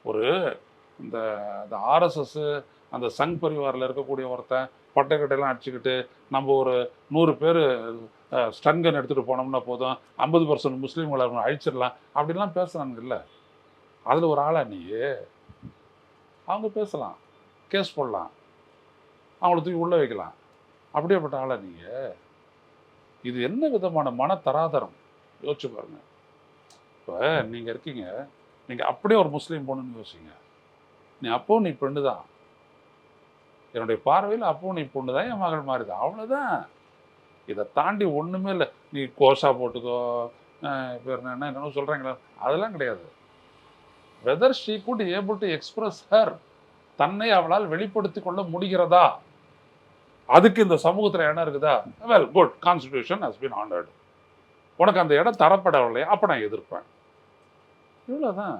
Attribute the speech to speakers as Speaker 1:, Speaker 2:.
Speaker 1: ஒரு இந்த ஆர்எஸ்எஸ் அந்த சங் பரிவாரில் இருக்கக்கூடிய ஒருத்தன் பட்டைக்கட்டையெல்லாம் அடிச்சுக்கிட்டு நம்ம ஒரு 100 பேர் ஸ்டன்கன் எடுத்துகிட்டு போனோம்னா போதும் 50% முஸ்லீம்களை அழிச்சிடலாம் அப்படின்லாம் பேசுகிறாங்கல்ல. அதில் ஒரு ஆளா நீ? அவங்க பேசலாம், கேஸ் போடலாம், அவங்கள தூக்கி உள்ளே வைக்கலாம். அப்படியேப்பட்ட ஆளா நீங்கள்? இது என்ன விதமான மன தராதரம் யோசிச்சு பாருங்க. இப்போ நீங்கள் இருக்கீங்க, நீங்கள் அப்படியே ஒரு முஸ்லீம் பொண்ணுன்னு யோசிங்க. நீ பெண்ணு தான், என்னுடைய பார்வையில் அப்பவும் நீ பொண்ணு தான், என் மகள் மாதிரி தான், அவ்வளோதான். இதை தாண்டி ஒன்றுமே இல்லை. நீ கோஷா போட்டுக்கோ, பேர் என்ன சொல்கிறீங்களா, அதெல்லாம் கிடையாது. Whether she good able to express her, தன்னை அவளால் வெளிப்படுத்தி கொள்ள முடிகிறதா, அதுக்கு இந்த சமூகத்தில் இடம் இருக்குதா? Well good, constitution has been honoured. உனக்கு அந்த இடம் தரப்படவில்லை, அப்போ நான் எதிர்ப்பேன். இவ்வளோதான்.